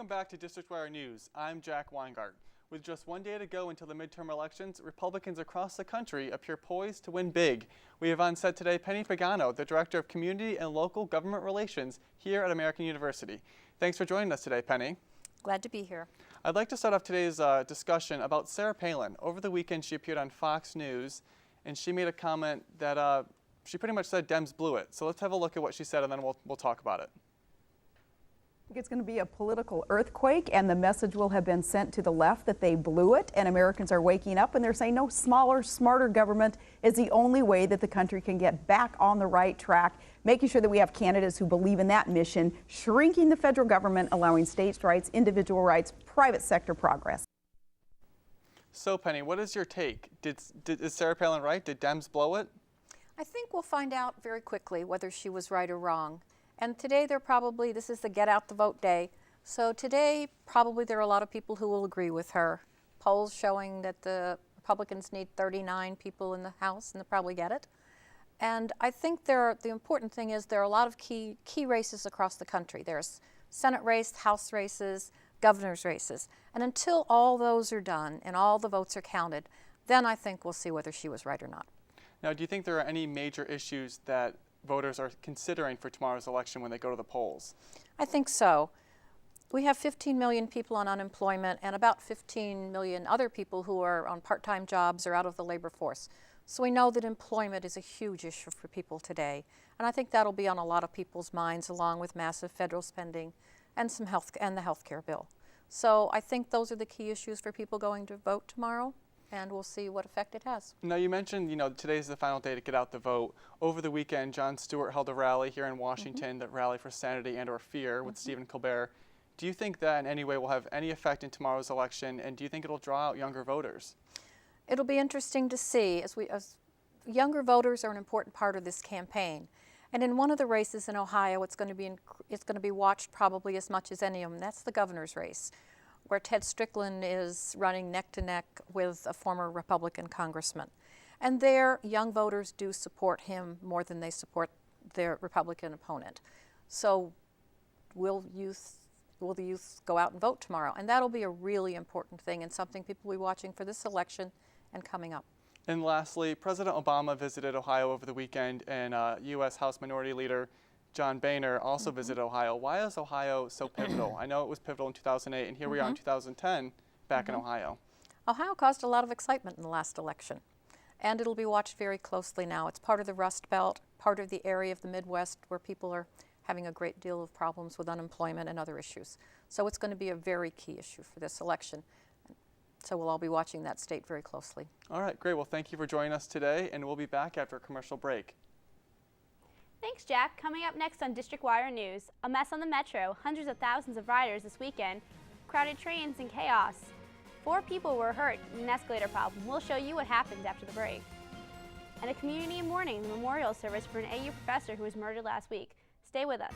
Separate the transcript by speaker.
Speaker 1: Welcome back to District Wire News. I'm Jack Weingart. With just one day to go until the midterm elections, Republicans across the country appear poised to win big. We have on set today Penny Pagano, the Director of Community and Local Government Relations here at American University. Thanks for joining us today, Penny.
Speaker 2: Glad to be here.
Speaker 1: I'd like to start off today's discussion about Sarah Palin. Over the weekend, she appeared on Fox News, and she made a comment that she pretty much said Dems blew it. So let's have a look at what she said, and then we'll talk about it.
Speaker 3: It's going to be a political earthquake, and the message will have been sent to the left that they blew it, and Americans are waking up and they're saying no, smaller, smarter government is the only way that the country can get back on the right track, making sure that we have candidates who believe in that mission, shrinking the federal government, allowing states' rights, individual rights, private sector progress.
Speaker 1: So, Penny, what is your take? Is Sarah Palin right? Did Dems blow it?
Speaker 2: I think we'll find out very quickly whether she was right or wrong. And today this is the get out the vote day. So today probably there are a lot of people who will agree with her. Polls showing that the Republicans need 39 people in the House, and they'll probably get it. And I think the important thing is there are a lot of key races across the country. There's Senate race, House races, governor's races. And until all those are done and all the votes are counted, then I think we'll see whether she was right or not.
Speaker 1: Now, do you think there are any major issues that voters are considering for tomorrow's election when they go to the polls?
Speaker 2: I think so. We have 15 million people on unemployment and about 15 million other people who are on part-time jobs or out of the labor force. So we know that employment is a huge issue for people today. And I think that'll be on a lot of people's minds, along with massive federal spending and the health care bill. So I think those are the key issues for people going to vote tomorrow, and we'll see what effect it has.
Speaker 1: Now, you mentioned, today's the final day to get out the vote. Over the weekend, Jon Stewart held a rally here in Washington, that rally for sanity and or fear with Stephen Colbert. Do you think that in any way will have any effect in tomorrow's election, and do you think it'll draw out younger voters? It'll
Speaker 2: be interesting to see, as younger voters are an important part of this campaign. And in one of the races in Ohio, it's going to be watched probably as much as any of them. That's the governor's race, where Ted Strickland is running neck to neck with a former Republican congressman. And there, young voters do support him more than they support their Republican opponent. So will the youth go out and vote tomorrow? And that'll be a really important thing and something people will be watching for this election and coming up.
Speaker 1: And lastly, President Obama visited Ohio over the weekend, and U.S. House Minority Leader John Boehner also visited Ohio. Why is Ohio so pivotal? I know it was pivotal in 2008, and here we are in 2010 back in Ohio.
Speaker 2: Ohio caused a lot of excitement in the last election, and it'll be watched very closely now. It's part of the Rust Belt, part of the area of the Midwest where people are having a great deal of problems with unemployment and other issues. So it's going to be a very key issue for this election. So we'll all be watching that state very closely.
Speaker 1: All right, great. Well, thank you for joining us today, and we'll be back after a commercial break.
Speaker 4: Thanks, Jack. Coming up next on District Wire News, a mess on the Metro, hundreds of thousands of riders this weekend, crowded trains and chaos. 4 people were hurt in an escalator problem. We'll show you what happens after the break. And a community mourning, the memorial service for an AU professor who was murdered last week. Stay with us.